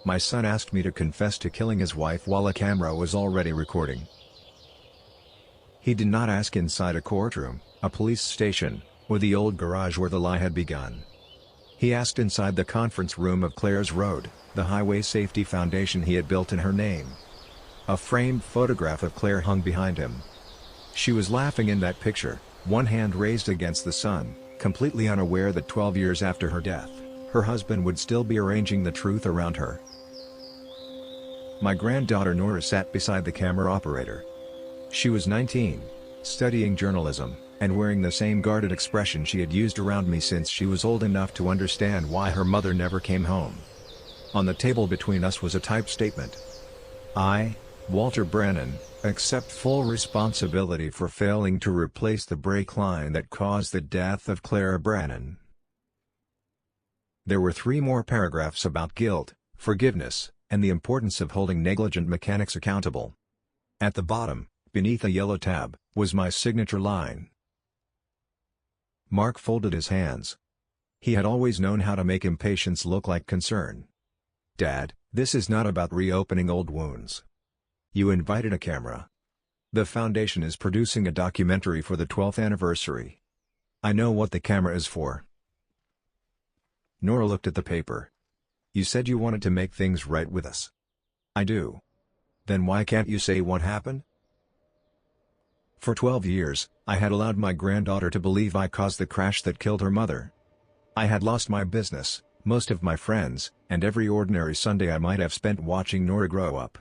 My son asked me to confess to killing his wife while a camera was already recording. He did not ask inside a courtroom, a police station, or the old garage where the lie had begun. He asked inside the conference room of Claire's Road, the highway safety foundation he had built in her name. A framed photograph of Claire hung behind him. She was laughing in that picture, one hand raised against the sun, completely unaware that 12 years after her death, her husband would still be arranging the truth around her. My granddaughter Nora sat beside the camera operator. She was 19, studying journalism, and wearing the same guarded expression she had used around me since she was old enough to understand why her mother never came home. On the table between us was a typed statement. I, Walter Brennan, accept full responsibility for failing to replace the brake line that caused the death of Claire Brennan. There were 3 more paragraphs about guilt, forgiveness, and the importance of holding negligent mechanics accountable. At the bottom, beneath a yellow tab, was my signature line. Mark folded his hands. He had always known how to make impatience look like concern. Dad, this is not about reopening old wounds. You invited a camera. The foundation is producing a documentary for the 12th anniversary. I know what the camera is for. Nora looked at the paper. You said you wanted to make things right with us. I do. Then why can't you say what happened? For 12 years, I had allowed my granddaughter to believe I caused the crash that killed her mother. I had lost my business, most of my friends, and every ordinary Sunday I might have spent watching Nora grow up.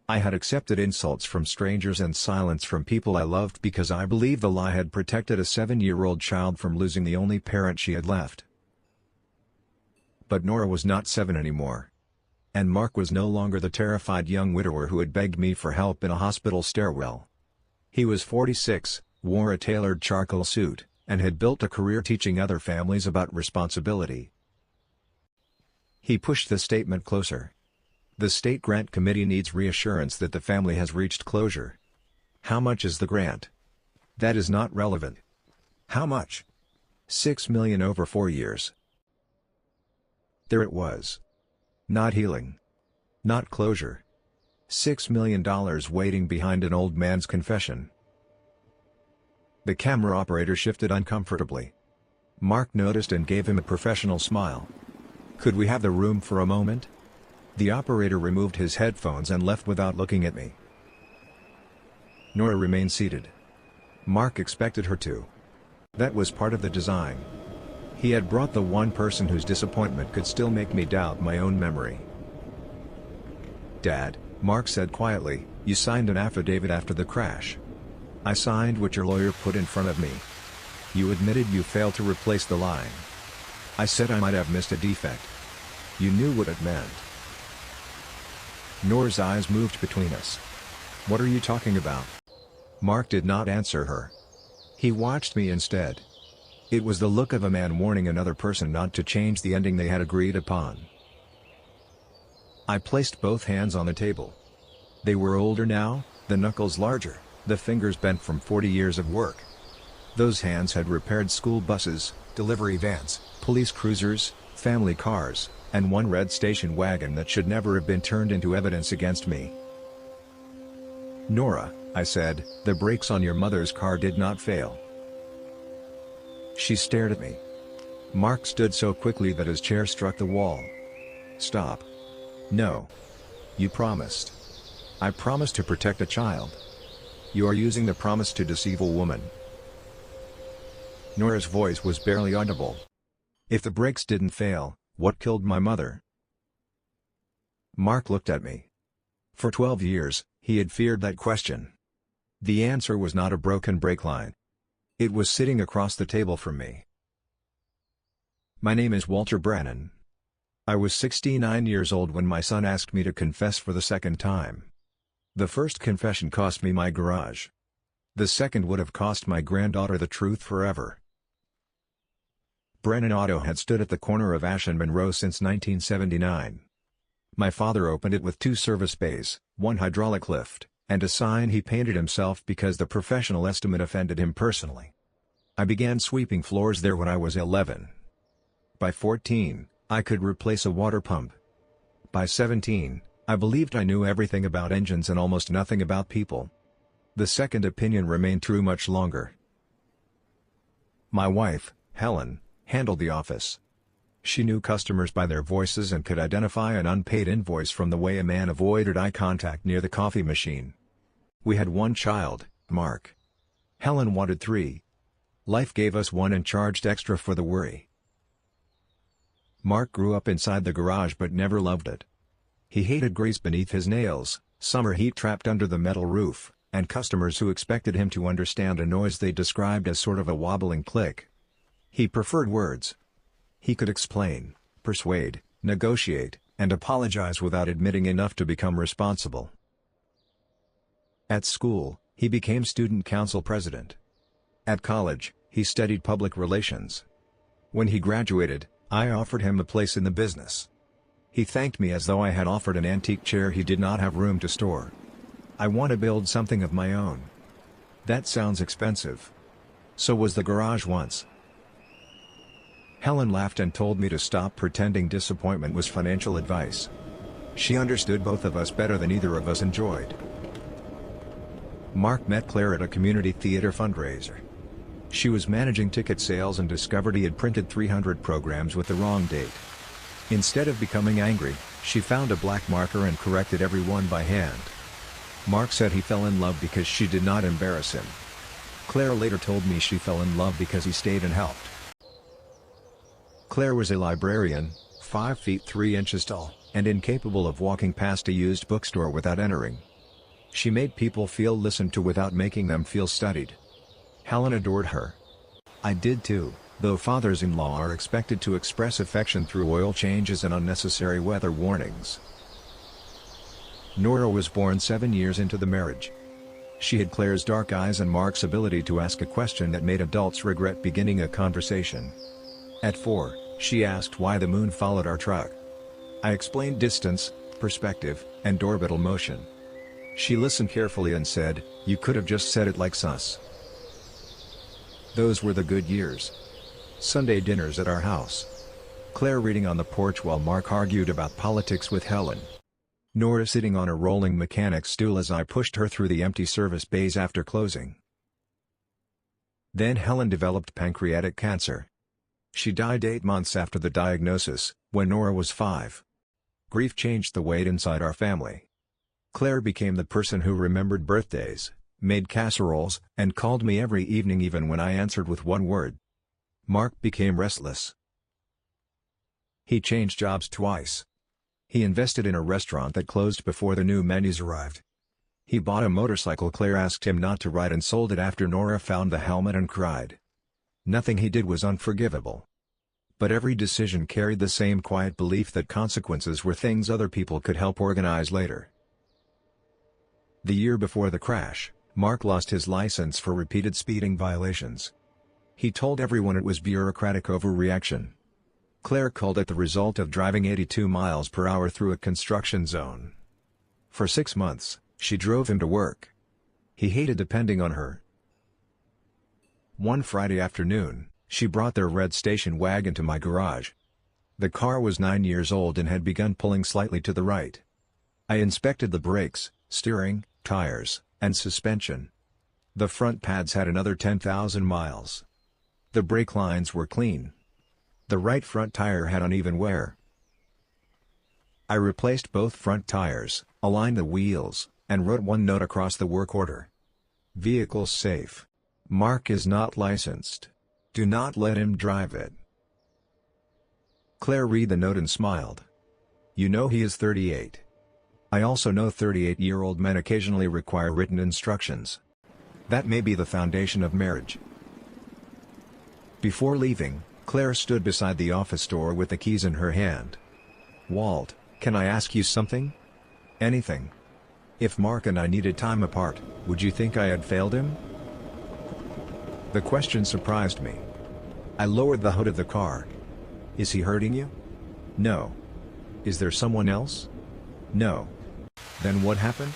I had accepted insults from strangers and silence from people I loved because I believed the lie had protected a 7-year-old child from losing the only parent she had left. But Nora was not 7 anymore. And Mark was no longer the terrified young widower who had begged me for help in a hospital stairwell. He was 46, wore a tailored charcoal suit, and had built a career teaching other families about responsibility. He pushed the statement closer. The state grant committee needs reassurance that the family has reached closure. How much is the grant? That is not relevant. How much? $6 million over 4 years. There it was. Not healing. Not closure. $6 million waiting behind an old man's confession. The camera operator shifted uncomfortably. Mark noticed and gave him a professional smile. Could we have the room for a moment? The operator removed his headphones and left without looking at me. Nora remained seated. Mark expected her to. That was part of the design. He had brought the one person whose disappointment could still make me doubt my own memory. Dad, Mark said quietly, you signed an affidavit after the crash. I signed what your lawyer put in front of me. You admitted you failed to replace the line. I said I might have missed a defect. You knew what it meant. Nora's eyes moved between us. What are you talking about? Mark did not answer her. He watched me instead. It was the look of a man warning another person not to change the ending they had agreed upon. I placed both hands on the table. They were older now, the knuckles larger, the fingers bent from 40 years of work. Those hands had repaired school buses, delivery vans, police cruisers, family cars, and one red station wagon that should never have been turned into evidence against me. Nora, I said, the brakes on your mother's car did not fail. She stared at me. Mark stood so quickly that his chair struck the wall. Stop. No. You promised. I promised to protect a child. You are using the promise to deceive a woman. Nora's voice was barely audible. If the brakes didn't fail, what killed my mother? Mark looked at me. For 12 years, he had feared that question. The answer was not a broken brake line. It was sitting across the table from me. My name is Walter Brennan. I was 69 years old when my son asked me to confess for the second time. The first confession cost me my garage. The second would have cost my granddaughter the truth forever. Brennan Auto had stood at the corner of Ash and Monroe since 1979. My father opened it with 2 service bays, 1 hydraulic lift, and a sign he painted himself because the professional estimate offended him personally. I began sweeping floors there when I was 11. By 14, I could replace a water pump. By 17, I believed I knew everything about engines and almost nothing about people. The second opinion remained true much longer. My wife, Helen, handled the office. She knew customers by their voices and could identify an unpaid invoice from the way a man avoided eye contact near the coffee machine. We had one child, Mark. Helen wanted 3. Life gave us one and charged extra for the worry. Mark grew up inside the garage but never loved it. He hated grease beneath his nails, summer heat trapped under the metal roof, and customers who expected him to understand a noise they described as sort of a wobbling click. He preferred words. He could explain, persuade, negotiate, and apologize without admitting enough to become responsible. At school, he became student council president. At college, he studied public relations. When he graduated, I offered him a place in the business. He thanked me as though I had offered an antique chair he did not have room to store. I want to build something of my own. That sounds expensive. So was the garage once. Helen laughed and told me to stop pretending disappointment was financial advice. She understood both of us better than either of us enjoyed. Mark met Claire at a community theater fundraiser. She was managing ticket sales and discovered he had printed 300 programs with the wrong date. Instead of becoming angry, she found a black marker and corrected every one by hand. Mark said he fell in love because she did not embarrass him. Claire later told me she fell in love because he stayed and helped. Claire was a librarian, 5 feet 3 inches tall, and incapable of walking past a used bookstore without entering. She made people feel listened to without making them feel studied. Helen adored her. I did too, though fathers-in-law are expected to express affection through oil changes and unnecessary weather warnings. Nora was born 7 years into the marriage. She had Claire's dark eyes and Mark's ability to ask a question that made adults regret beginning a conversation. At 4, she asked why the moon followed our truck. I explained distance, perspective, and orbital motion. She listened carefully and said, "You could have just said it like sus." Those were the good years. Sunday dinners at our house. Claire reading on the porch while Mark argued about politics with Helen. Nora sitting on a rolling mechanic's stool as I pushed her through the empty service bays after closing. Then Helen developed pancreatic cancer. She died 8 months after the diagnosis, when Nora was 5. Grief changed the weight inside our family. Claire became the person who remembered birthdays, made casseroles, and called me every evening even when I answered with one word. Mark became restless. He changed jobs twice. He invested in a restaurant that closed before the new menus arrived. He bought a motorcycle Claire asked him not to ride and sold it after Nora found the helmet and cried. Nothing he did was unforgivable. But every decision carried the same quiet belief that consequences were things other people could help organize later. The year before the crash, Mark lost his license for repeated speeding violations. He told everyone it was bureaucratic overreaction. Claire called it the result of driving 82 miles per hour through a construction zone. For 6 months, she drove him to work. He hated depending on her. One Friday afternoon, she brought their red station wagon to my garage. The car was 9 years old and had begun pulling slightly to the right. I inspected the brakes, steering, tires, and suspension. The front pads had another 10,000 miles. The brake lines were clean. The right front tire had uneven wear. I replaced both front tires, aligned the wheels, and wrote one note across the work order. Vehicle safe. Mark is not licensed. Do not let him drive it. Claire read the note and smiled. You know he is 38. I also know 38-year-old men occasionally require written instructions. That may be the foundation of marriage. Before leaving, Claire stood beside the office door with the keys in her hand. Walt, can I ask you something? Anything. If Mark and I needed time apart, would you think I had failed him? The question surprised me. I lowered the hood of the car. Is he hurting you? No. Is there someone else? No. Then what happened?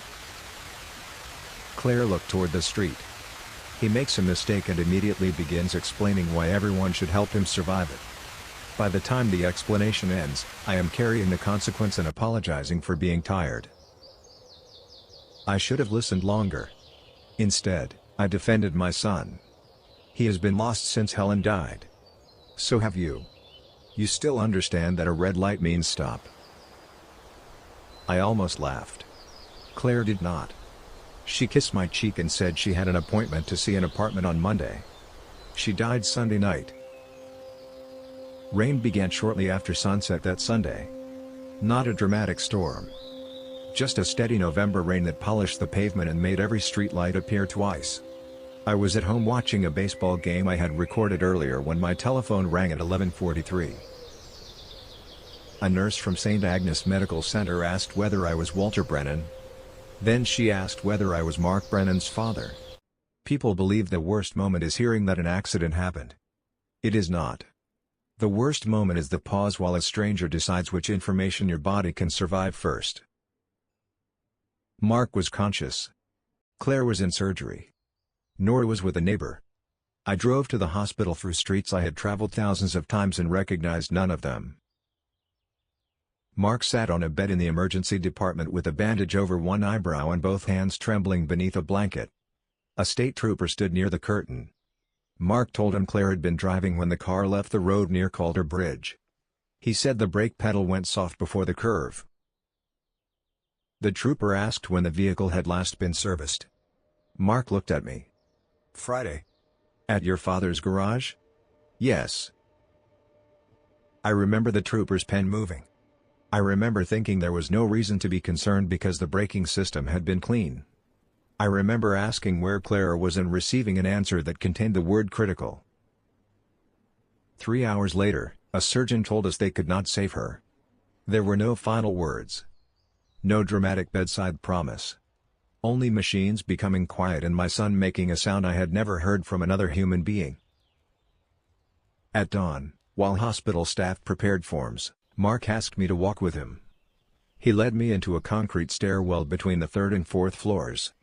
Claire looked toward the street. He makes a mistake and immediately begins explaining why everyone should help him survive it. By the time the explanation ends, I am carrying the consequence and apologizing for being tired. I should have listened longer. Instead, I defended my son. He has been lost since Helen died. So have you. You still understand that a red light means stop. I almost laughed. Claire did not. She kissed my cheek and said she had an appointment to see an apartment on Monday. She died Sunday night. Rain began shortly after sunset that Sunday. Not a dramatic storm. Just a steady November rain that polished the pavement and made every street light appear twice. I was at home watching a baseball game I had recorded earlier when my telephone rang at 11:43. A nurse from St. Agnes Medical Center asked whether I was Walter Brennan. Then she asked whether I was Mark Brennan's father. People believe the worst moment is hearing that an accident happened. It is not. The worst moment is the pause while a stranger decides which information your body can survive first. Mark was conscious. Claire was in surgery. Nora was with a neighbor. I drove to the hospital through streets I had traveled thousands of times and recognized none of them. Mark sat on a bed in the emergency department with a bandage over one eyebrow and both hands trembling beneath a blanket. A state trooper stood near the curtain. Mark told him Claire had been driving when the car left the road near Calder Bridge. He said the brake pedal went soft before the curve. The trooper asked when the vehicle had last been serviced. Mark looked at me. Friday. At your father's garage? Yes. I remember the trooper's pen moving. I remember thinking there was no reason to be concerned because the braking system had been clean. I remember asking where Claire was and receiving an answer that contained the word critical. 3 hours later, a surgeon told us they could not save her. There were no final words. No dramatic bedside promise. Only machines becoming quiet and my son making a sound I had never heard from another human being. At dawn, while hospital staff prepared forms, Mark asked me to walk with him. He led me into a concrete stairwell between the 3rd and 4th floors.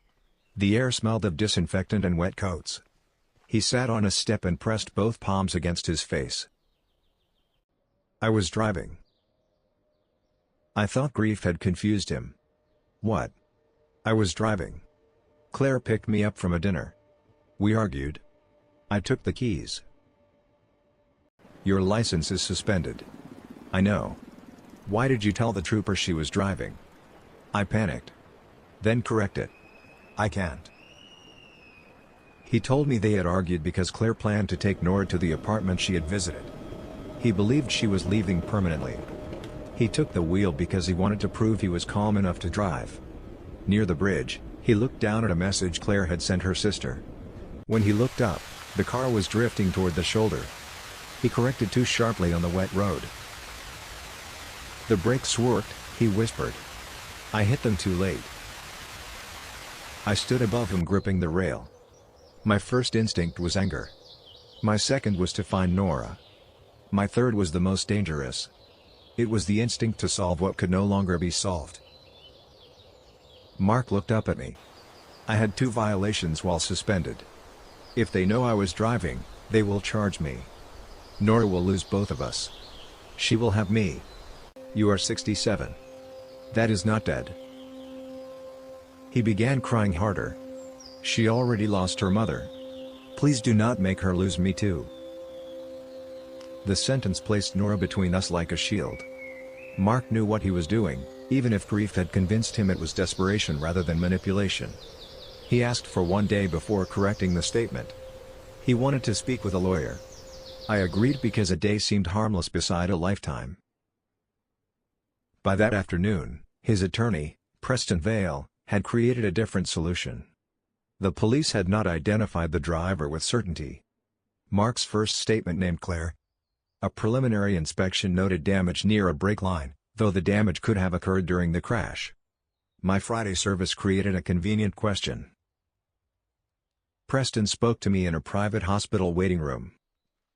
The air smelled of disinfectant and wet coats. He sat on a step and pressed both palms against his face. I was driving. I thought grief had confused him. What? I was driving. Claire picked me up from a dinner. We argued. I took the keys. Your license is suspended. I know. Why did you tell the trooper she was driving? I panicked. Then corrected. I can't. He told me they had argued because Claire planned to take Nora to the apartment she had visited. He believed she was leaving permanently. He took the wheel because he wanted to prove he was calm enough to drive. Near the bridge, he looked down at a message Claire had sent her sister. When he looked up, the car was drifting toward the shoulder. He corrected too sharply on the wet road. The brakes worked, he whispered. I hit them too late. I stood above him gripping the rail. My first instinct was anger. My second was to find Nora. My third was the most dangerous. It was the instinct to solve what could no longer be solved. Mark looked up at me. I had 2 violations while suspended. If they know I was driving, they will charge me. Nora will lose both of us. She will have me. You are 67. That is not dead. He began crying harder. She already lost her mother. Please do not make her lose me too. The sentence placed Nora between us like a shield. Mark knew what he was doing, even if grief had convinced him it was desperation rather than manipulation. He asked for 1 day before correcting the statement. He wanted to speak with a lawyer. I agreed because a day seemed harmless beside a lifetime. By that afternoon, his attorney, Preston Vale, had created a different solution. The police had not identified the driver with certainty. Mark's first statement named Claire. A preliminary inspection noted damage near a brake line, though the damage could have occurred during the crash. My Friday service created a convenient question. Preston spoke to me in a private hospital waiting room.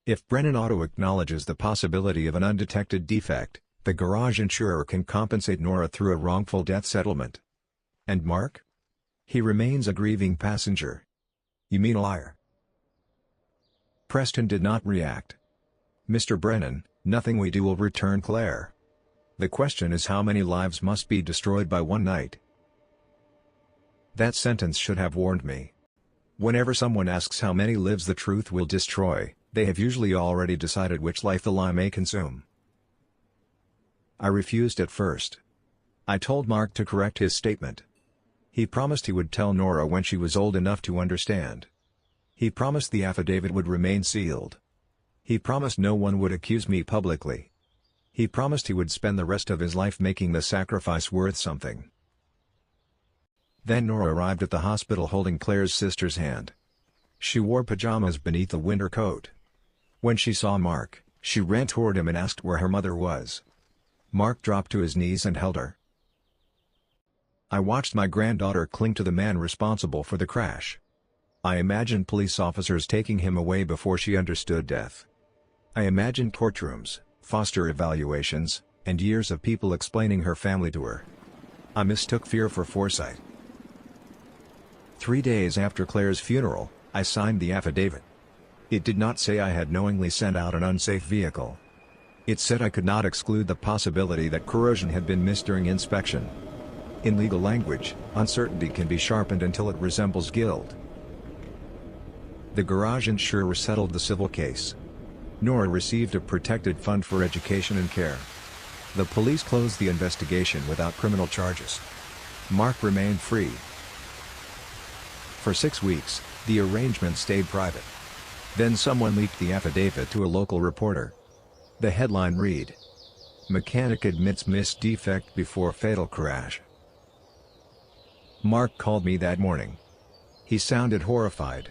If Brennan Auto acknowledges the possibility of an undetected defect, the garage insurer can compensate Nora through a wrongful death settlement. And Mark? He remains a grieving passenger. You mean a liar? Preston did not react. Mr. Brennan, Nothing we do will return Claire. The question is how many lives must be destroyed by one night. That sentence should have warned me. Whenever someone asks how many lives the truth will destroy, they have usually already decided which life the lie may consume. I refused at first. I told Mark to correct his statement. He promised he would tell Nora when she was old enough to understand. He promised the affidavit would remain sealed. He promised no one would accuse me publicly. He promised he would spend the rest of his life making the sacrifice worth something. Then Nora arrived at the hospital holding Claire's sister's hand. She wore pajamas beneath a winter coat. When she saw Mark, she ran toward him and asked where her mother was. Mark dropped to his knees and held her. I watched my granddaughter cling to the man responsible for the crash. I imagined police officers taking him away before she understood death. I imagined courtrooms, foster evaluations, and years of people explaining her family to her. I mistook fear for foresight. 3 days after Claire's funeral, I signed the affidavit. It did not say I had knowingly sent out an unsafe vehicle. It said I could not exclude the possibility that corrosion had been missed during inspection. In legal language, uncertainty can be sharpened until it resembles guilt. The garage insurer settled the civil case. Nora received a protected fund for education and care. The police closed the investigation without criminal charges. Mark remained free. For 6 weeks, the arrangement stayed private. Then someone leaked the affidavit to a local reporter. The headline read, "Mechanic admits missed defect before fatal crash." Mark called me that morning. He sounded horrified.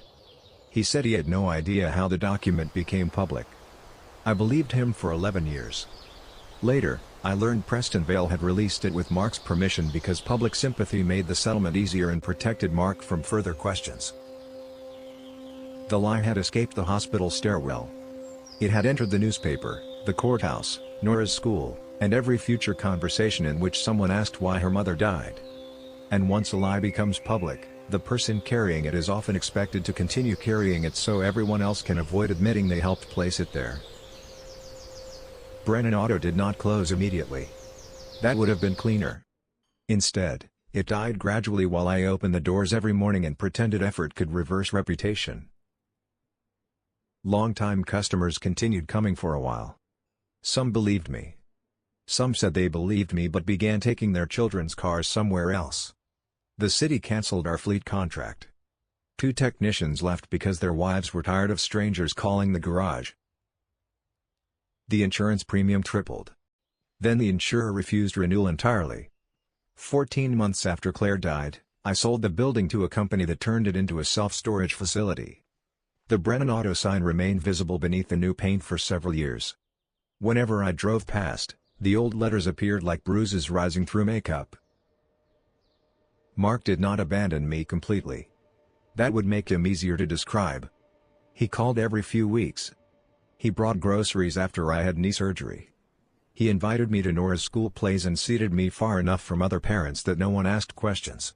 He said he had no idea how the document became public. I believed him for 11 years. Later, I learned Prestonvale had released it with Mark's permission because public sympathy made the settlement easier and protected Mark from further questions. The lie had escaped the hospital stairwell. It had entered the newspaper, the courthouse, Nora's school, and every future conversation in which someone asked why her mother died. And once a lie becomes public, the person carrying it is often expected to continue carrying it so everyone else can avoid admitting they helped place it there. Brennan Auto did not close immediately. That would have been cleaner. Instead, it died gradually while I opened the doors every morning and pretended effort could reverse reputation. Long-time customers continued coming for a while. Some believed me. Some said they believed me but began taking their children's cars somewhere else. The city canceled our fleet contract. 2 technicians left because their wives were tired of strangers calling the garage. The insurance premium tripled. Then the insurer refused renewal entirely. 14 months after Claire died, I sold the building to a company that turned it into a self-storage facility. The Brennan Auto sign remained visible beneath the new paint for several years. Whenever I drove past, the old letters appeared like bruises rising through makeup. Mark did not abandon me completely. That would make him easier to describe. He called every few weeks. He brought groceries after I had knee surgery. He invited me to Nora's school plays and seated me far enough from other parents that no one asked questions.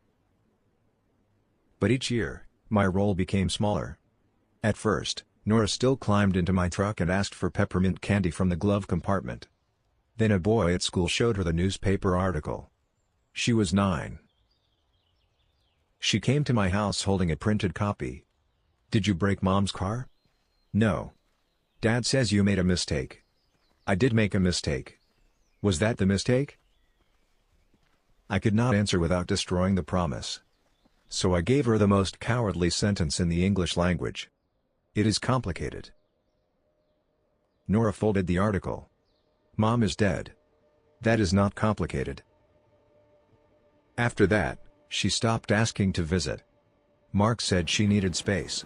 But each year, my role became smaller. At first, Nora still climbed into my truck and asked for peppermint candy from the glove compartment. Then a boy at school showed her the newspaper article. She was 9. She came to my house holding a printed copy. "Did you break Mom's car?" "No. Dad says you made a mistake." "I did make a mistake." "Was that the mistake?" I could not answer without destroying the promise. So I gave her the most cowardly sentence in the English language. "It is complicated." Nora folded the article. "Mom is dead. That is not complicated." After that, she stopped asking to visit. Mark said she needed space.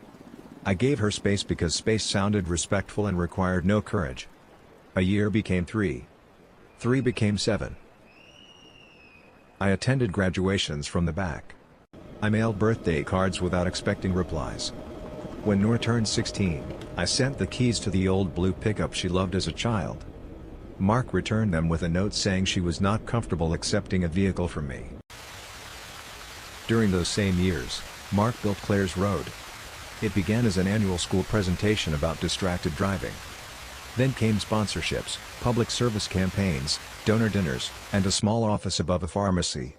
I gave her space because space sounded respectful and required no courage. A year became 3. 3 became 7. I attended graduations from the back. I mailed birthday cards without expecting replies. When Nora turned 16, I sent the keys to the old blue pickup she loved as a child. Mark returned them with a note saying she was not comfortable accepting a vehicle from me. During those same years, Mark built Claire's Road. It began as an annual school presentation about distracted driving. Then came sponsorships, public service campaigns, donor dinners, and a small office above a pharmacy.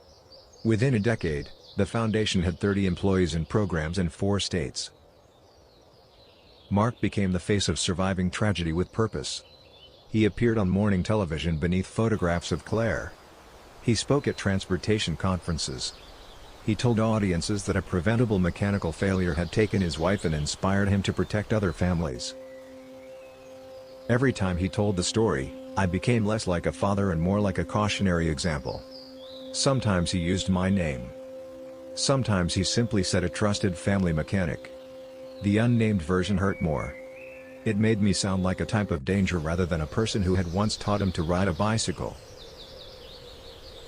Within a decade, the foundation had 30 employees and programs in 4 states. Mark became the face of surviving tragedy with purpose. He appeared on morning television beneath photographs of Claire. He spoke at transportation conferences. He told audiences that a preventable mechanical failure had taken his wife and inspired him to protect other families. Every time he told the story, I became less like a father and more like a cautionary example. Sometimes he used my name. Sometimes he simply said a trusted family mechanic. The unnamed version hurt more. It made me sound like a type of danger rather than a person who had once taught him to ride a bicycle.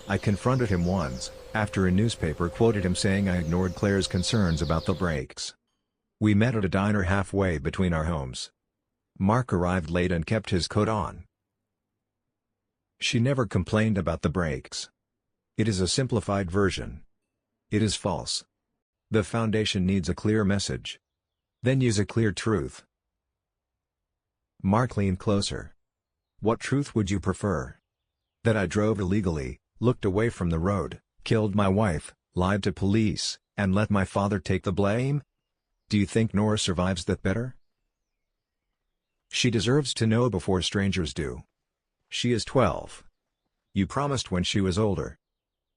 I confronted him once, after a newspaper quoted him saying I ignored Claire's concerns about the brakes. We met at a diner halfway between our homes. Mark arrived late and kept his coat on. She never complained about the brakes. It is a simplified version. It is false. The foundation needs a clear message. Then use a clear truth. Mark leaned closer. What truth would you prefer? That I drove illegally, looked away from the road, killed my wife, lied to police, and let my father take the blame? Do you think Nora survives that better? She deserves to know before strangers do. She is 12. You promised when she was older.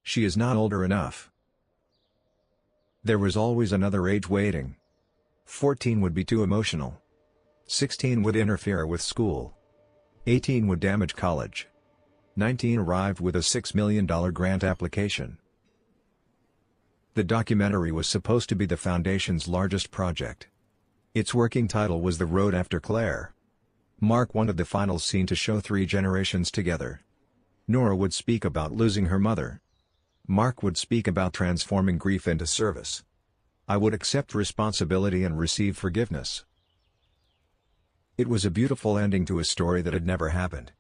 She is not older enough. There was always another age waiting. 14 would be too emotional. 16 would interfere with school. 18 would damage college. 19 arrived with a $6 million grant application. The documentary was supposed to be the foundation's largest project. Its working title was The Road After Claire. Mark wanted the final scene to show 3 generations together. Nora would speak about losing her mother. Mark would speak about transforming grief into service. I would accept responsibility and receive forgiveness. It was a beautiful ending to a story that had never happened.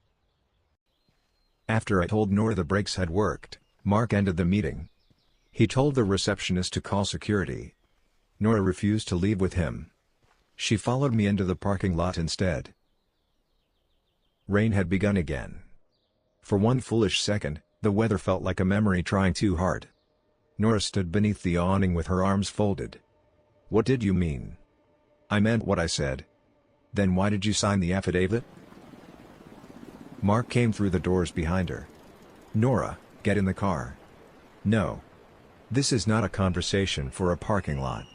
After I told Nora the brakes had worked, Mark ended the meeting. He told the receptionist to call security. Nora refused to leave with him. She followed me into the parking lot instead. Rain had begun again. For one foolish second, the weather felt like a memory trying too hard. Nora stood beneath the awning with her arms folded. What did you mean? I meant what I said. Then why did you sign the affidavit? Mark came through the doors behind her. Nora, get in the car. No. This is not a conversation for a parking lot.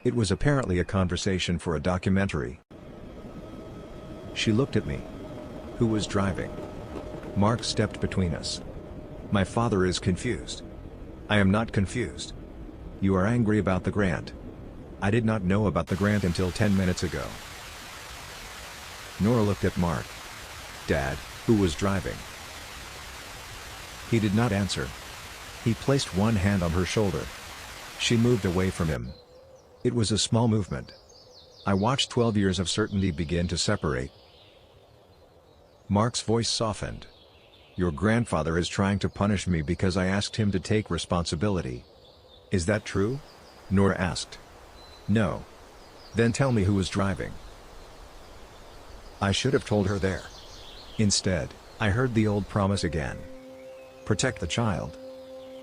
It was apparently a conversation for a documentary. She looked at me. Who was driving? Mark stepped between us. My father is confused. I am not confused. You are angry about the grant. I did not know about the grant until 10 minutes ago. Nora looked at Mark. Dad, who was driving? He did not answer. He placed one hand on her shoulder. She moved away from him. It was a small movement. I watched 12 years of certainty begin to separate. Mark's voice softened. Your grandfather is trying to punish me because I asked him to take responsibility. Is that true? Nora asked. No. Then tell me who was driving. I should have told her there. Instead, I heard the old promise again. Protect the child.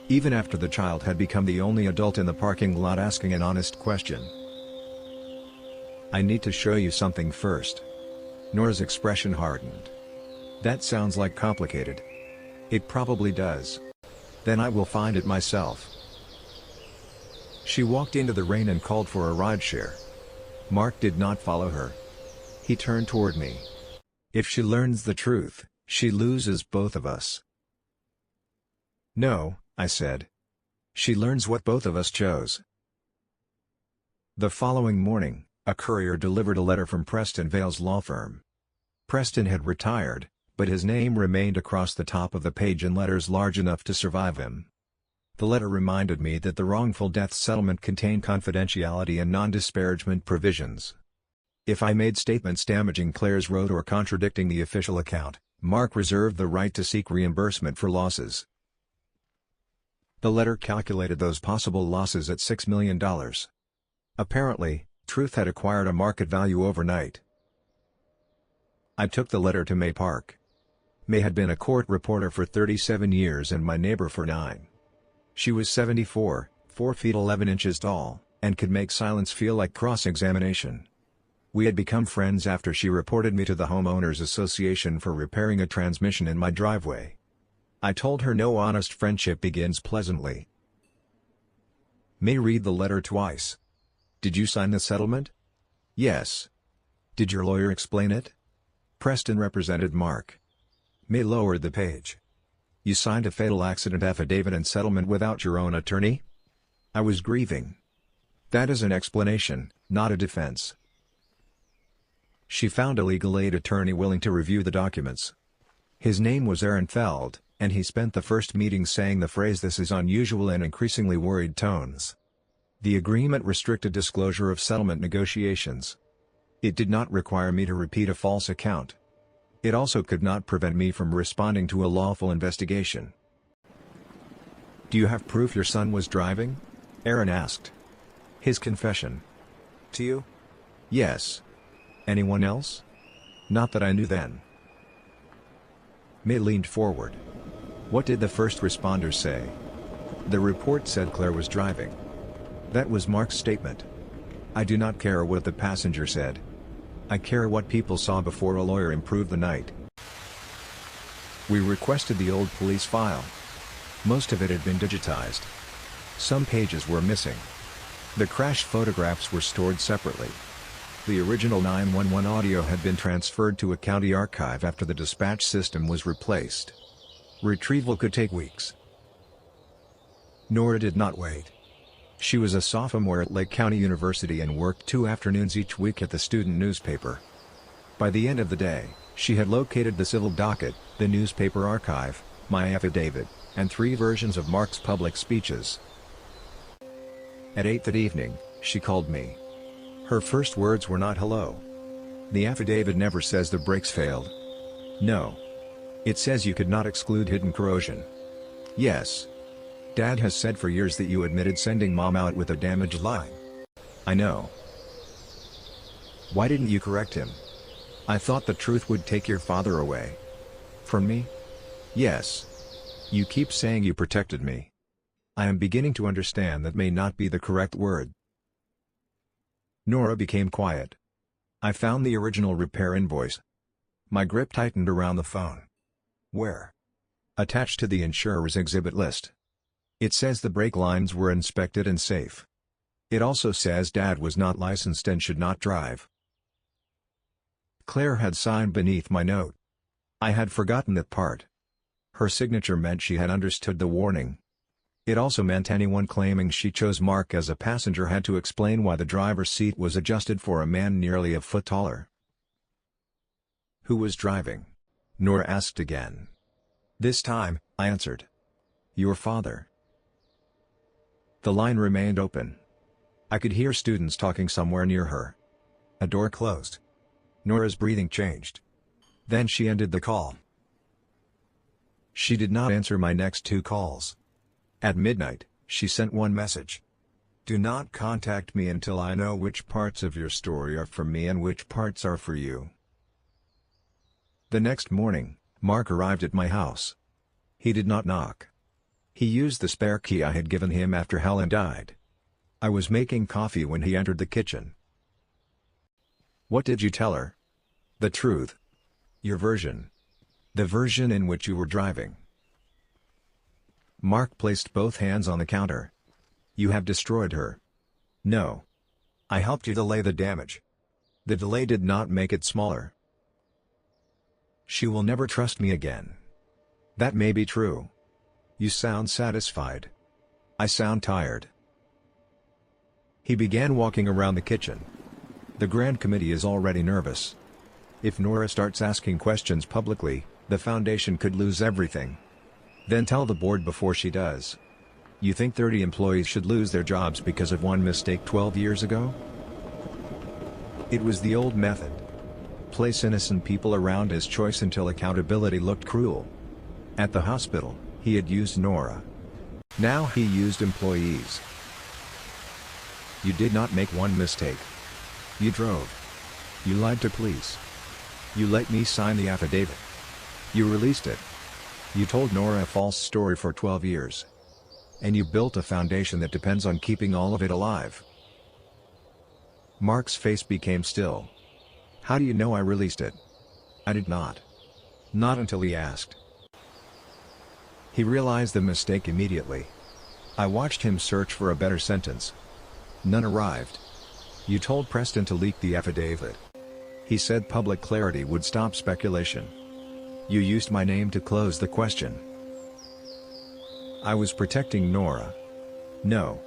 Even after the child had become the only adult in the parking lot asking an honest question. I need to show you something first. Nora's expression hardened. That sounds like complicated. It probably does. Then I will find it myself. She walked into the rain and called for a rideshare. Mark did not follow her. He turned toward me. If she learns the truth, she loses both of us. No, I said. She learns what both of us chose. The following morning, a courier delivered a letter from Preston Vale's law firm. Preston had retired, but his name remained across the top of the page in letters large enough to survive him. The letter reminded me that the wrongful death settlement contained confidentiality and non-disparagement provisions. If I made statements damaging Claire's road or contradicting the official account, Mark reserved the right to seek reimbursement for losses. The letter calculated those possible losses at $6 million. Apparently, truth had acquired a market value overnight. I took the letter to May Park. May had been a court reporter for 37 years and my neighbor for 9. She was 74, 4 feet 11 inches tall, and could make silence feel like cross-examination. We had become friends after she reported me to the Homeowners Association for repairing a transmission in my driveway. I told her no honest friendship begins pleasantly. May read the letter twice. Did you sign the settlement? Yes. Did your lawyer explain it? Preston represented Mark. May lowered the page. You signed a fatal accident affidavit and settlement without your own attorney? I was grieving. That is an explanation, not a defense. She found a legal aid attorney willing to review the documents. His name was Aaron Feld, and he spent the first meeting saying the phrase "this is unusual" in increasingly worried tones. The agreement restricted disclosure of settlement negotiations. It did not require me to repeat a false account. It also could not prevent me from responding to a lawful investigation. Do you have proof your son was driving? Aaron asked. His confession. To you? Yes. Anyone else? Not that I knew then. May leaned forward. What did the first responders say? The report said Claire was driving. That was Mark's statement. I do not care what the passenger said. I care what people saw before a lawyer improved the night. We requested the old police file. Most of it had been digitized. Some pages were missing. The crash photographs were stored separately. The original 911 audio had been transferred to a county archive after the dispatch system was replaced. Retrieval could take weeks. Nora did not wait. She was a sophomore at Lake County University and worked 2 afternoons each week at the student newspaper. By the end of the day, she had located the civil docket, the newspaper archive, my affidavit, and 3 versions of Mark's public speeches. At 8 that evening, she called me. Her first words were not hello. The affidavit never says the brakes failed. No. It says you could not exclude hidden corrosion. Yes. Dad has said for years that you admitted sending Mom out with a damaged line. I know. Why didn't you correct him? I thought the truth would take your father away. From me? Yes. You keep saying you protected me. I am beginning to understand that may not be the correct word. Nora became quiet. I found the original repair invoice. My grip tightened around the phone. Where? Attached to the insurer's exhibit list. It says the brake lines were inspected and safe. It also says Dad was not licensed and should not drive. Claire had signed beneath my note. I had forgotten that part. Her signature meant she had understood the warning. It also meant anyone claiming she chose Mark as a passenger had to explain why the driver's seat was adjusted for a man nearly a foot taller. Who was driving? Nora asked again. This time, I answered. Your father. The line remained open. I could hear students talking somewhere near her. A door closed. Nora's breathing changed. Then she ended the call. She did not answer my next 2 calls. At midnight, she sent one message. Do not contact me until I know which parts of your story are for me and which parts are for you. The next morning, Mark arrived at my house. He did not knock. He used the spare key I had given him after Helen died. I was making coffee when he entered the kitchen. What did you tell her? The truth. Your version. The version in which you were driving. Mark placed both hands on the counter. You have destroyed her. No. I helped you delay the damage. The delay did not make it smaller. She will never trust me again. That may be true. You sound satisfied. I sound tired. He began walking around the kitchen. The Grand Committee is already nervous. If Nora starts asking questions publicly, the foundation could lose everything. Then tell the board before she does. You think 30 employees should lose their jobs because of one mistake 12 years ago? It was the old method. Place innocent people around his choice until accountability looked cruel. At the hospital, he had used Nora. Now he used employees. You did not make one mistake. You drove. You lied to police. You let me sign the affidavit. You released it. You told Nora a false story for 12 years. And you built a foundation that depends on keeping all of it alive. Mark's face became still. How do you know I released it? I did not. Not until he asked. He realized the mistake immediately. I watched him search for a better sentence. None arrived. You told Preston to leak the affidavit. He said public clarity would stop speculation. You used my name to close the question. I was protecting Nora. No.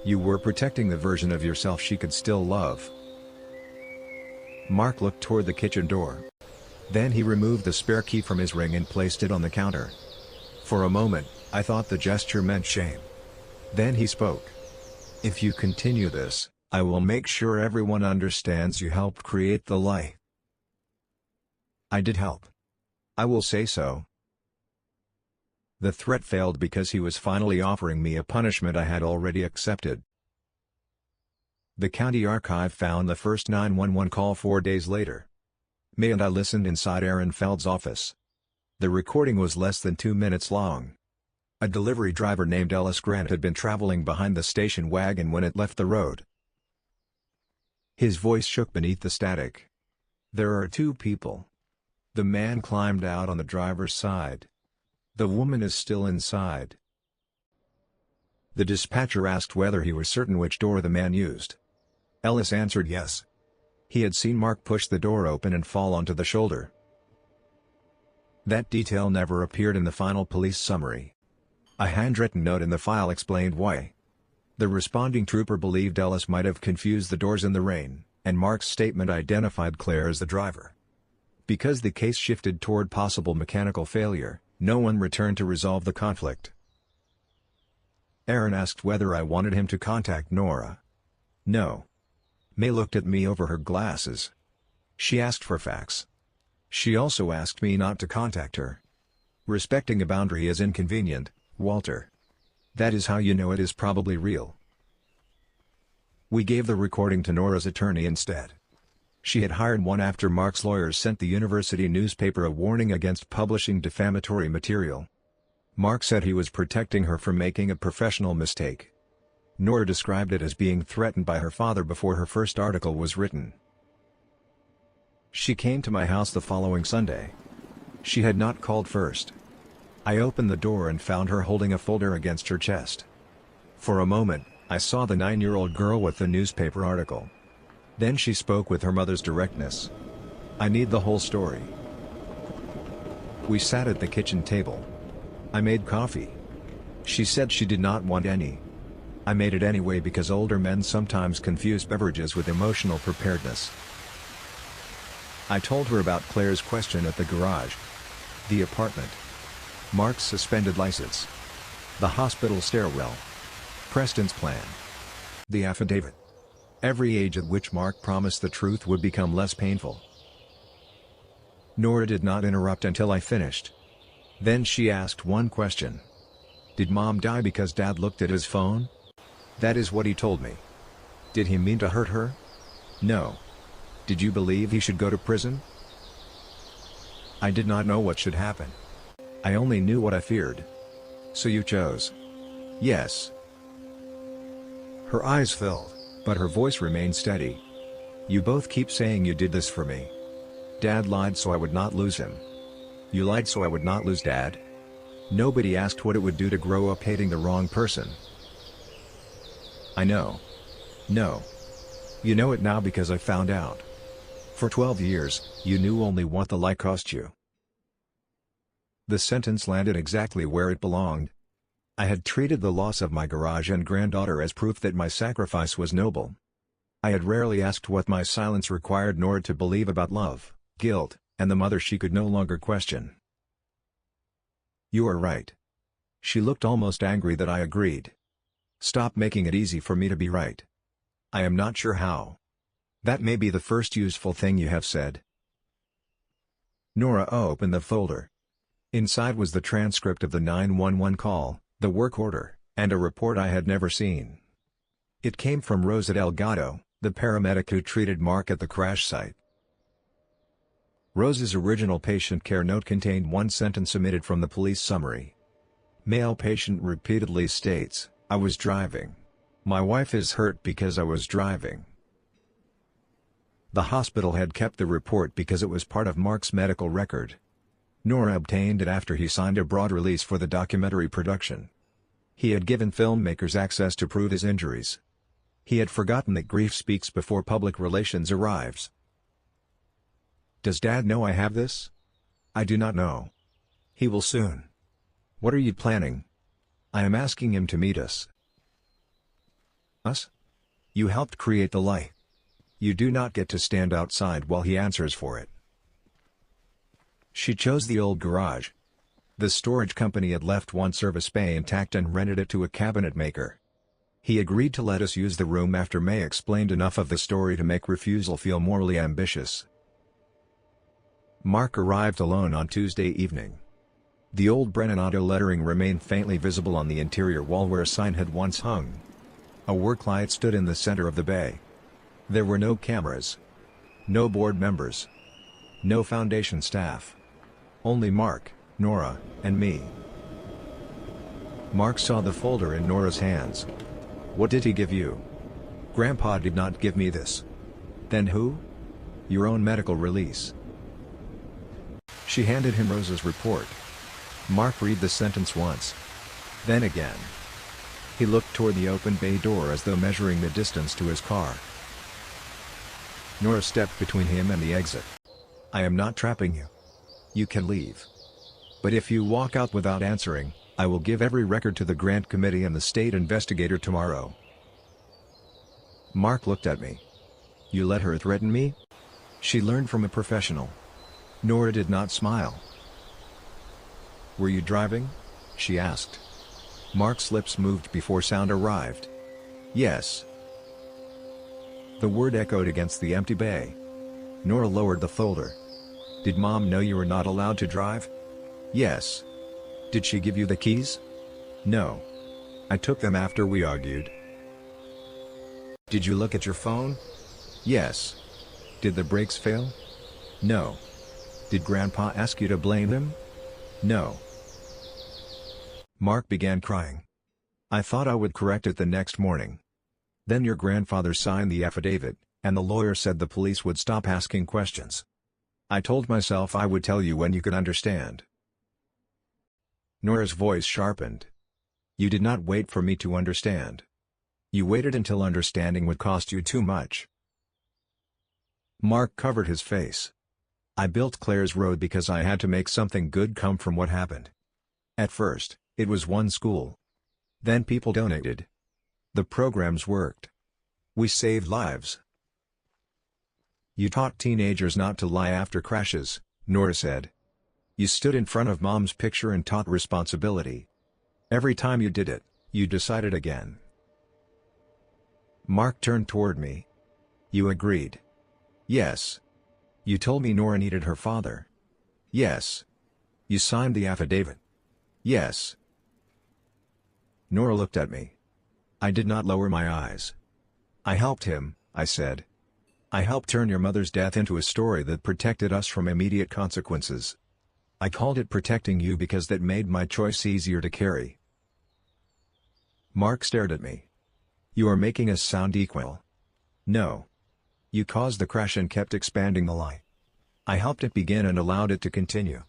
You were protecting the version of yourself she could still love. Mark looked toward the kitchen door. Then he removed the spare key from his ring and placed it on the counter. For a moment, I thought the gesture meant shame. Then he spoke. If you continue this, I will make sure everyone understands you helped create the lie. I did help. I will say so. The threat failed because he was finally offering me a punishment I had already accepted. The county archive found the first 911 call 4 days later. May and I listened inside Aaron Feld's office. The recording was less than 2 minutes long. A delivery driver named Ellis Grant had been traveling behind the station wagon when it left the road. His voice shook beneath the static. There are 2 people. The man climbed out on the driver's side. The woman is still inside. The dispatcher asked whether he was certain which door the man used. Ellis answered yes. He had seen Mark push the door open and fall onto the shoulder. That detail never appeared in the final police summary. A handwritten note in the file explained why. The responding trooper believed Ellis might have confused the doors in the rain, and Mark's statement identified Claire as the driver. Because the case shifted toward possible mechanical failure, no one returned to resolve the conflict. Aaron asked whether I wanted him to contact Nora. No. May looked at me over her glasses. She asked for facts. She also asked me not to contact her. Respecting a boundary is inconvenient, Walter. That is how you know it is probably real. We gave the recording to Nora's attorney instead. She had hired one after Mark's lawyers sent the university newspaper a warning against publishing defamatory material. Mark said he was protecting her from making a professional mistake. Nora described it as being threatened by her father before her first article was written. She came to my house the following Sunday. She had not called first. I opened the door and found her holding a folder against her chest. For a moment, I saw the 9-year-old girl with the newspaper article. Then she spoke with her mother's directness. I need the whole story. We sat at the kitchen table. I made coffee. She said she did not want any. I made it anyway because older men sometimes confuse beverages with emotional preparedness. I told her about Claire's question at the garage. The apartment. Mark's suspended license. The hospital stairwell. Preston's plan. The affidavit. Every age at which Mark promised the truth would become less painful. Nora did not interrupt until I finished. Then she asked one question. Did Mom die because Dad looked at his phone? That is what he told me. Did he mean to hurt her? No. Did you believe he should go to prison? I did not know what should happen. I only knew what I feared. So you chose? Yes. Her eyes filled, but her voice remained steady. You both keep saying you did this for me. Dad lied so I would not lose him. You lied so I would not lose Dad. Nobody asked what it would do to grow up hating the wrong person. I know. No. You know it now because I found out. For 12 years, you knew only what the lie cost you. The sentence landed exactly where it belonged. I had treated the loss of my garage and granddaughter as proof that my sacrifice was noble. I had rarely asked what my silence required Nora to believe about love, guilt, and the mother she could no longer question. You are right. She looked almost angry that I agreed. Stop making it easy for me to be right. I am not sure how. That may be the first useful thing you have said. Nora opened the folder. Inside was the transcript of the 911 call, the work order, and a report I had never seen. It came from Rosa Delgado, the paramedic who treated Mark at the crash site. Rose's original patient care note contained one sentence omitted from the police summary. Male patient repeatedly states, "I was driving. My wife is hurt because I was driving." The hospital had kept the report because it was part of Mark's medical record. Nora obtained it after he signed a broad release for the documentary production. He had given filmmakers access to prove his injuries. He had forgotten that grief speaks before public relations arrives. "Does Dad know I have this?" "I do not know. He will soon." "What are you planning?" "I am asking him to meet us." "Us?" "You helped create the lie. You do not get to stand outside while he answers for it." She chose the old garage. The storage company had left one service bay intact and rented it to a cabinet maker. He agreed to let us use the room after May explained enough of the story to make refusal feel morally ambitious. Mark arrived alone on Tuesday evening. The old Brennan auto lettering remained faintly visible on the interior wall where a sign had once hung. A work light stood in the center of the bay. There were no cameras. No board members. No foundation staff. Only Mark, Nora, and me. Mark saw the folder in Nora's hands. "What did he give you?" "Grandpa did not give me this." "Then who?" "Your own medical release." She handed him Rose's report. Mark read the sentence once. Then again. He looked toward the open bay door as though measuring the distance to his car. Nora stepped between him and the exit. "I am not trapping you. You can leave. But if you walk out without answering, I will give every record to the grant committee and the state investigator tomorrow." Mark looked at me. "You let her threaten me?" She learned from a professional. Nora did not smile. "Were you driving?" she asked. Mark's lips moved before sound arrived. "Yes." The word echoed against the empty bay. Nora lowered the folder. "Did Mom know you were not allowed to drive?" "Yes." "Did she give you the keys?" "No. I took them after we argued." "Did you look at your phone?" "Yes." "Did the brakes fail?" "No." "Did Grandpa ask you to blame him?" "No." Mark began crying. "I thought I would correct it the next morning. Then your grandfather signed the affidavit, and the lawyer said the police would stop asking questions. I told myself I would tell you when you could understand." Nora's voice sharpened. "You did not wait for me to understand. You waited until understanding would cost you too much." Mark covered his face. "I built Claire's Road because I had to make something good come from what happened. At first, it was one school. Then people donated. The programs worked. We saved lives." "You taught teenagers not to lie after crashes," Nora said. "You stood in front of Mom's picture and taught responsibility. Every time you did it, you decided again." Mark turned toward me. "You agreed?" "Yes." "You told me Nora needed her father?" "Yes." "You signed the affidavit?" "Yes." Nora looked at me. I did not lower my eyes. "I helped him," I said. "I helped turn your mother's death into a story that protected us from immediate consequences. I called it protecting you because that made my choice easier to carry." Mark stared at me. "You are making us sound equal." "No. You caused the crash and kept expanding the lie. I helped it begin and allowed it to continue.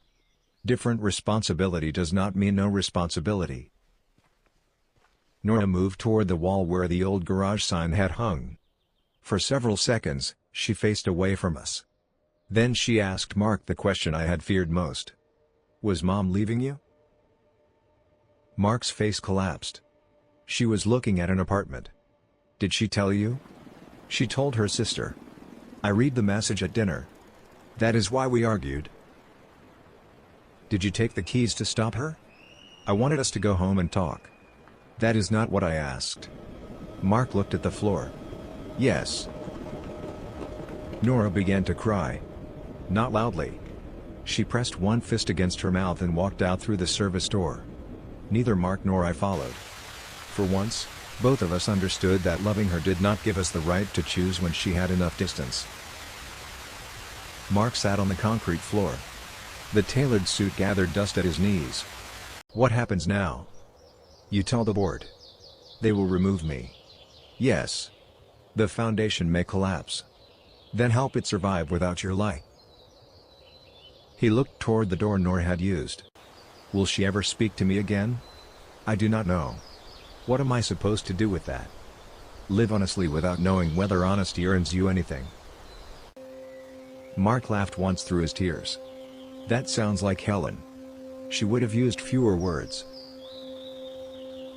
Different responsibility does not mean no responsibility." Nora moved toward the wall where the old garage sign had hung. For several seconds, she faced away from us. Then she asked Mark the question I had feared most. "Was Mom leaving you?" Mark's face collapsed. "She was looking at an apartment." "Did she tell you?" "She told her sister. I read the message at dinner. That is why we argued." "Did you take the keys to stop her?" "I wanted us to go home and talk." "That is not what I asked." Mark looked at the floor. "Yes." Nora began to cry. Not loudly. She pressed one fist against her mouth and walked out through the service door. Neither Mark nor I followed. For once, both of us understood that loving her did not give us the right to choose when she had enough distance. Mark sat on the concrete floor. The tailored suit gathered dust at his knees. What happens now? You tell the board. They will remove me. Yes. The foundation may collapse. Then help it survive without your light. He looked toward the door Nora had used. Will she ever speak to me again? I do not know. What am I supposed to do with that? Live honestly without knowing whether honesty earns you anything. Mark laughed once through his tears. That sounds like Helen. She would have used fewer words.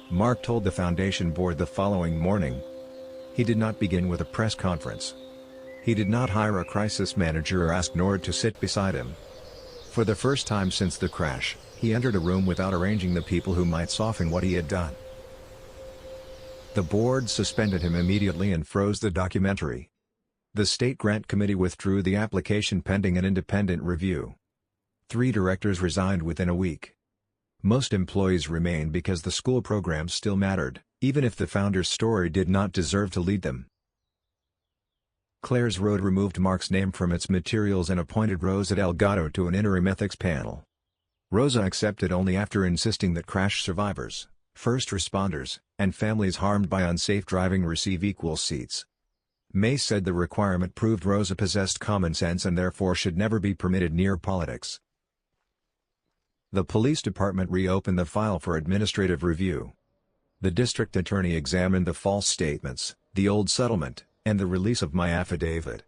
Mark told the foundation board the following morning. He did not begin with a press conference. He did not hire a crisis manager or ask Nora to sit beside him. For the first time since the crash, he entered a room without arranging the people who might soften what he had done. The board suspended him immediately and froze the documentary. The state grant committee withdrew the application pending an independent review. 3 directors resigned within a week. Most employees remained because the school programs still mattered, even if the founder's story did not deserve to lead them. Claire's Road removed Mark's name from its materials and appointed Rosa Delgado to an interim ethics panel. Rosa accepted only after insisting that crash survivors, first responders, and families harmed by unsafe driving receive equal seats. May said the requirement proved Rosa possessed common sense and therefore should never be permitted near politics. The police department reopened the file for administrative review. The district attorney examined the false statements, the old settlement, and the release of my affidavit.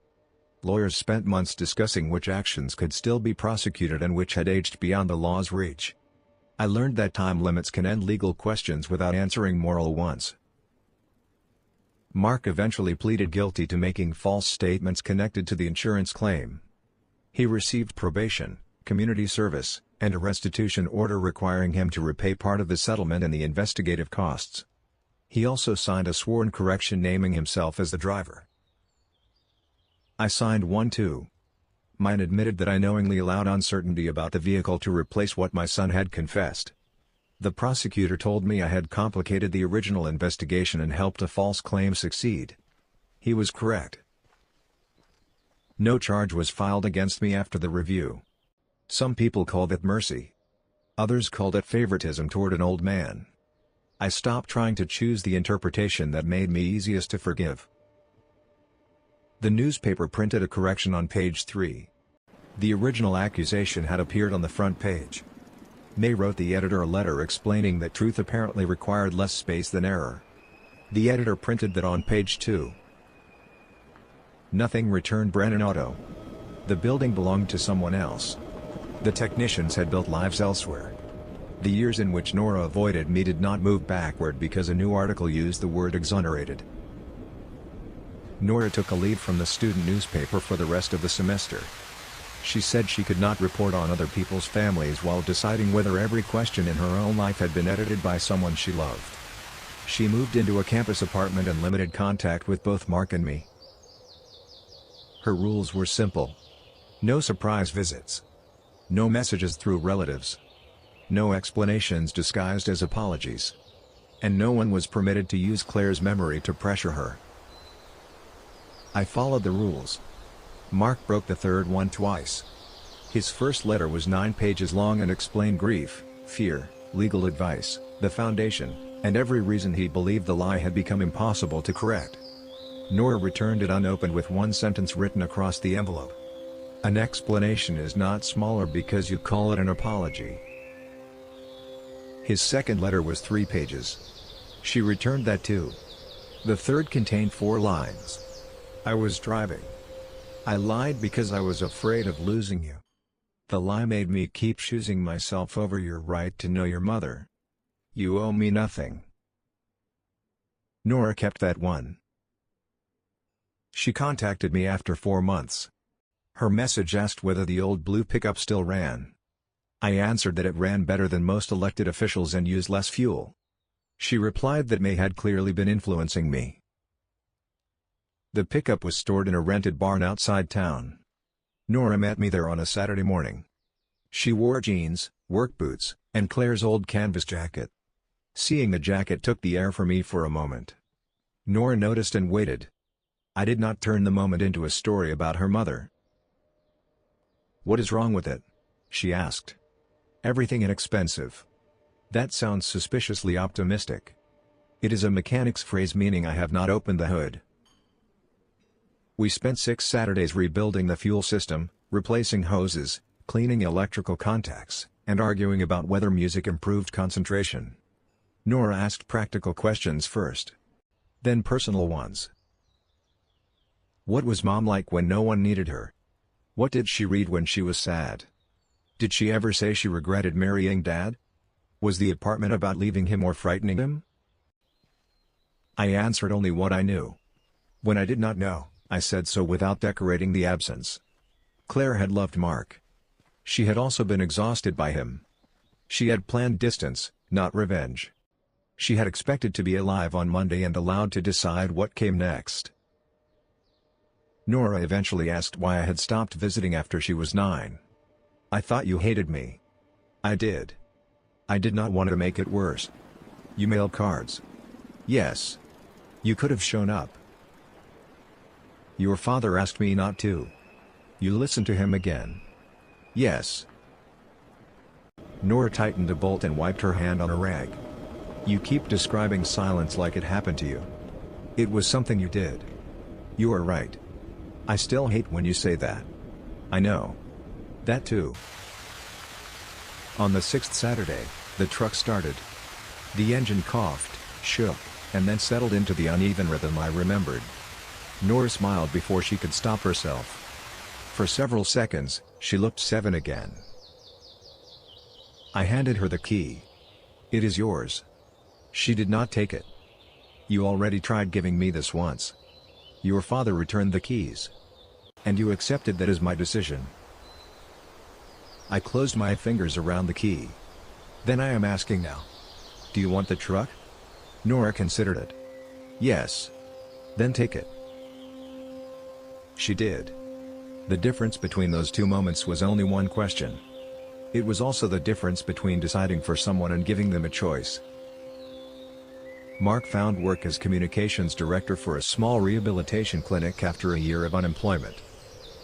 Lawyers spent months discussing which actions could still be prosecuted and which had aged beyond the law's reach. I learned that time limits can end legal questions without answering moral ones. Mark eventually pleaded guilty to making false statements connected to the insurance claim. He received probation, community service, and a restitution order requiring him to repay part of the settlement and the investigative costs. He also signed a sworn correction naming himself as the driver. I signed one too. Mine admitted that I knowingly allowed uncertainty about the vehicle to replace what my son had confessed. The prosecutor told me I had complicated the original investigation and helped a false claim succeed. He was correct. No charge was filed against me after the review. Some people called it mercy. Others called it favoritism toward an old man. I stopped trying to choose the interpretation that made me easiest to forgive. The newspaper printed a correction on page 3. The original accusation had appeared on the front page. May wrote the editor a letter explaining that truth apparently required less space than error. The editor printed that on page 2. Nothing returned Brennan Auto. The building belonged to someone else. The technicians had built lives elsewhere. The years in which Nora avoided me did not move backward because a new article used the word exonerated. Nora took a leave from the student newspaper for the rest of the semester. She said she could not report on other people's families while deciding whether every question in her own life had been edited by someone she loved. She moved into a campus apartment and limited contact with both Mark and me. Her rules were simple. No surprise visits. No messages through relatives. No explanations disguised as apologies. And no one was permitted to use Claire's memory to pressure her. I followed the rules. Mark broke the third one twice. His first letter was 9 pages long and explained grief, fear, legal advice, the foundation, and every reason he believed the lie had become impossible to correct. Nora returned it unopened with one sentence written across the envelope. An explanation is not smaller because you call it an apology. His second letter was 3 pages. She returned that too. The third contained 4 lines. I was driving. I lied because I was afraid of losing you. The lie made me keep choosing myself over your right to know your mother. You owe me nothing. Nora kept that one. She contacted me after 4 months. Her message asked whether the old blue pickup still ran. I answered that it ran better than most elected officials and used less fuel. She replied that May had clearly been influencing me. The pickup was stored in a rented barn outside town. Nora met me there on a Saturday morning. She wore jeans, work boots, and Claire's old canvas jacket. Seeing the jacket took the air from me for a moment. Nora noticed and waited. I did not turn the moment into a story about her mother. "What is wrong with it?" she asked. "Everything inexpensive." That sounds suspiciously optimistic. It is a mechanic's phrase meaning I have not opened the hood. We spent 6 Saturdays rebuilding the fuel system, replacing hoses, cleaning electrical contacts, and arguing about whether music improved concentration. Nora asked practical questions first. Then personal ones. What was Mom like when no one needed her? What did she read when she was sad? Did she ever say she regretted marrying Dad? Was the apartment about leaving him or frightening him? I answered only what I knew. When I did not know, I said so without decorating the absence. Claire had loved Mark. She had also been exhausted by him. She had planned distance, not revenge. She had expected to be alive on Monday and allowed to decide what came next. Nora eventually asked why I had stopped visiting after she was 9. "I thought you hated me." "I did. I did not want to make it worse." "You mailed cards." "Yes. You could have shown up." "Your father asked me not to." "You listened to him again." "Yes." Nora tightened a bolt and wiped her hand on a rag. "You keep describing silence like it happened to you. It was something you did." "You are right. I still hate when you say that." "I know. That too." On the 6th Saturday, the truck started. The engine coughed, shook, and then settled into the uneven rhythm I remembered. Nora smiled before she could stop herself. For several seconds, she looked 7 again. I handed her the key. "It is yours." She did not take it. "You already tried giving me this once." "Your father returned the keys. And you accepted that as my decision." I closed my fingers around the key. "Then I am asking now. Do you want the truck?" Nora considered it. "Yes." "Then take it." She did. The difference between those two moments was only one question. It was also the difference between deciding for someone and giving them a choice. Mark found work as communications director for a small rehabilitation clinic after a year of unemployment.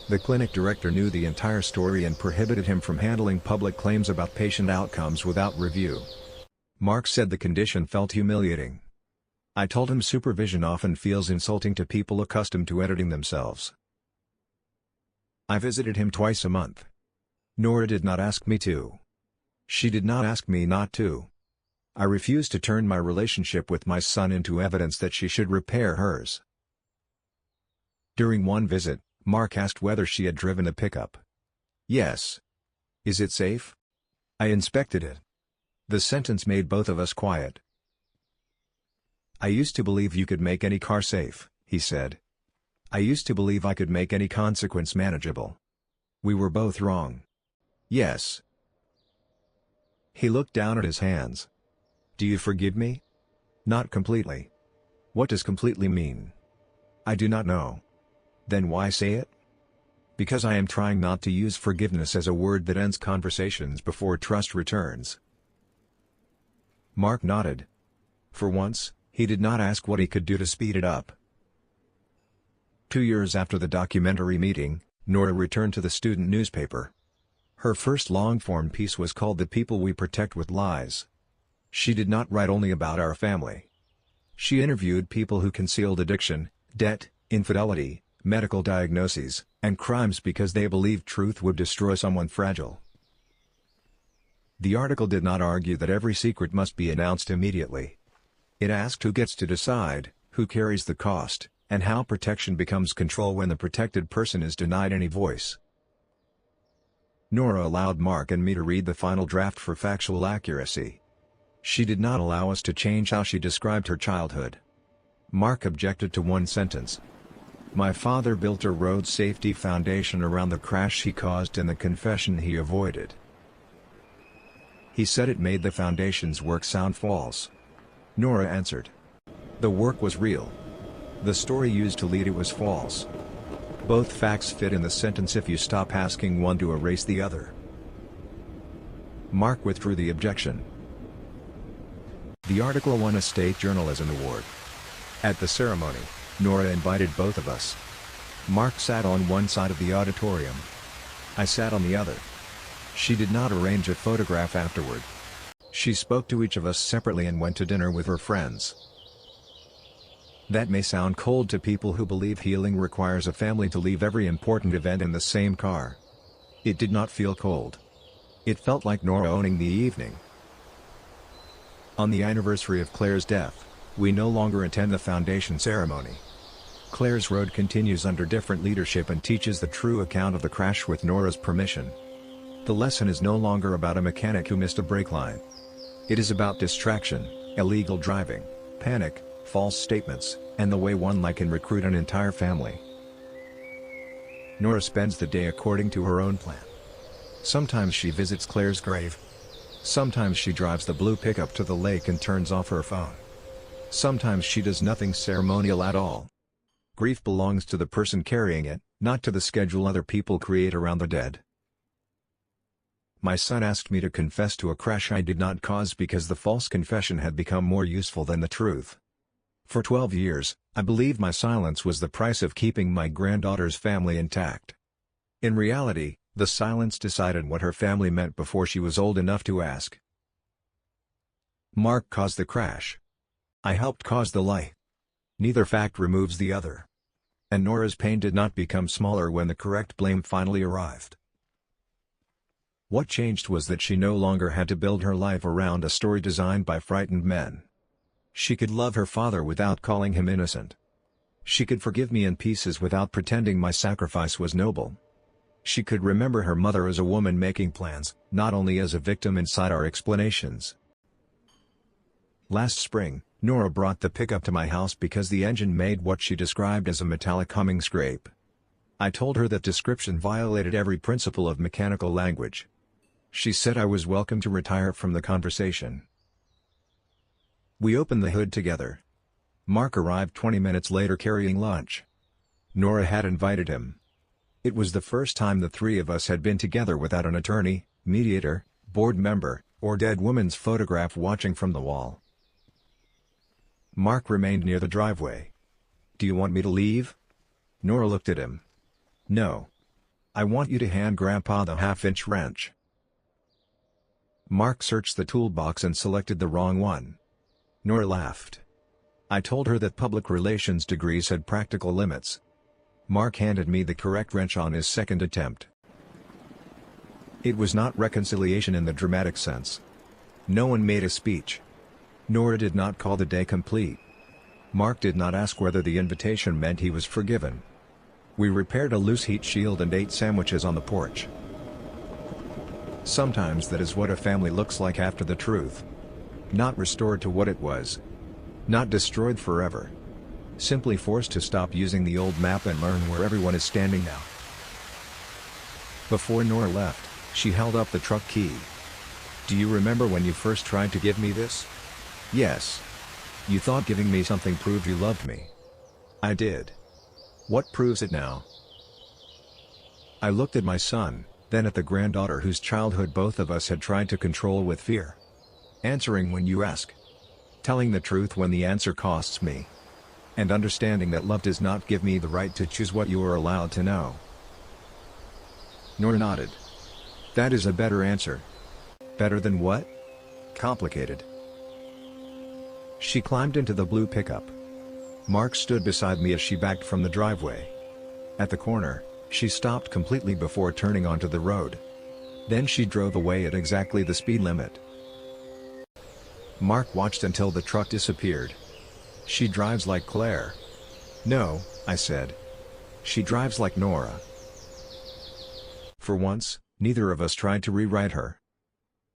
The clinic director knew the entire story and prohibited him from handling public claims about patient outcomes without review. Mark said the condition felt humiliating. I told him supervision often feels insulting to people accustomed to editing themselves. I visited him twice a month. Nora did not ask me to. She did not ask me not to. I refused to turn my relationship with my son into evidence that she should repair hers. During one visit, Mark asked whether she had driven a pickup. "Yes." "Is it safe?" I inspected it. The sentence made both of us quiet. "I used to believe you could make any car safe," he said. "I used to believe I could make any consequence manageable. We were both wrong." "Yes." He looked down at his hands. "Do you forgive me?" "Not completely." "What does completely mean?" "I do not know." "Then why say it?" "Because I am trying not to use forgiveness as a word that ends conversations before trust returns." Mark nodded. For once, he did not ask what he could do to speed it up. 2 years after the documentary meeting, Nora returned to the student newspaper. Her first long-form piece was called "The People We Protect with Lies." She did not write only about our family. She interviewed people who concealed addiction, debt, infidelity, medical diagnoses, and crimes because they believed truth would destroy someone fragile. The article did not argue that every secret must be announced immediately. It asked who gets to decide, who carries the cost, and how protection becomes control when the protected person is denied any voice. Nora allowed Mark and me to read the final draft for factual accuracy. She did not allow us to change how she described her childhood. Mark objected to one sentence. "My father built a road safety foundation around the crash he caused and the confession he avoided." He said it made the foundation's work sound false. Nora answered. "The work was real. The story used to lead it was false. Both facts fit in the sentence if you stop asking one to erase the other." Mark withdrew the objection. The article won a state journalism award. At the ceremony, Nora invited both of us. Mark sat on one side of the auditorium. I sat on the other. She did not arrange a photograph afterward. She spoke to each of us separately and went to dinner with her friends. That may sound cold to people who believe healing requires a family to leave every important event in the same car. It did not feel cold. It felt like Nora owning the evening. On the anniversary of Claire's death, we no longer attend the foundation ceremony. Claire's road continues under different leadership and teaches the true account of the crash with Nora's permission. The lesson is no longer about a mechanic who missed a brake line. It is about distraction, illegal driving, panic, false statements, and the way one lie can recruit an entire family. Nora spends the day according to her own plan. Sometimes she visits Claire's grave. Sometimes she drives the blue pickup to the lake and turns off her phone. Sometimes she does nothing ceremonial at all. Grief belongs to the person carrying it, not to the schedule other people create around the dead. My son asked me to confess to a crash I did not cause because the false confession had become more useful than the truth. For 12 years, I believed my silence was the price of keeping my granddaughter's family intact. In reality, the silence decided what her family meant before she was old enough to ask. Mark caused the crash. I helped cause the lie. Neither fact removes the other. And Nora's pain did not become smaller when the correct blame finally arrived. What changed was that she no longer had to build her life around a story designed by frightened men. She could love her father without calling him innocent. She could forgive me in pieces without pretending my sacrifice was noble. She could remember her mother as a woman making plans, not only as a victim inside our explanations. Last spring, Nora brought the pickup to my house because the engine made what she described as a metallic humming scrape. I told her that description violated every principle of mechanical language. She said I was welcome to retire from the conversation. We opened the hood together. Mark arrived 20 minutes later carrying lunch. Nora had invited him. It was the first time the three of us had been together without an attorney, mediator, board member, or dead woman's photograph watching from the wall. Mark remained near the driveway. "Do you want me to leave?" Nora looked at him. "No. I want you to hand Grandpa the half-inch wrench." Mark searched the toolbox and selected the wrong one. Nora laughed. I told her that public relations degrees had practical limits. Mark handed me the correct wrench on his second attempt. It was not reconciliation in the dramatic sense. No one made a speech. Nora did not call the day complete. Mark did not ask whether the invitation meant he was forgiven. We repaired a loose heat shield and ate sandwiches on the porch. Sometimes that is what a family looks like after the truth. Not restored to what it was. Not destroyed forever. Simply forced to stop using the old map and learn where everyone is standing now. Before Nora left, she held up the truck key. "Do you remember when you first tried to give me this?" "Yes. You thought giving me something proved you loved me." "I did. What proves it now?" I looked at my son, then at the granddaughter whose childhood both of us had tried to control with fear. Answering when you ask. Telling the truth when the answer costs me. And understanding that love does not give me the right to choose what you are allowed to know. Nora nodded. "That is a better answer." "Better than what?" "Complicated." She climbed into the blue pickup. Mark stood beside me as she backed from the driveway. At the corner, she stopped completely before turning onto the road. Then she drove away at exactly the speed limit. Mark watched until the truck disappeared. "She drives like Claire." "No," I said. "She drives like Nora." For once, neither of us tried to rewrite her.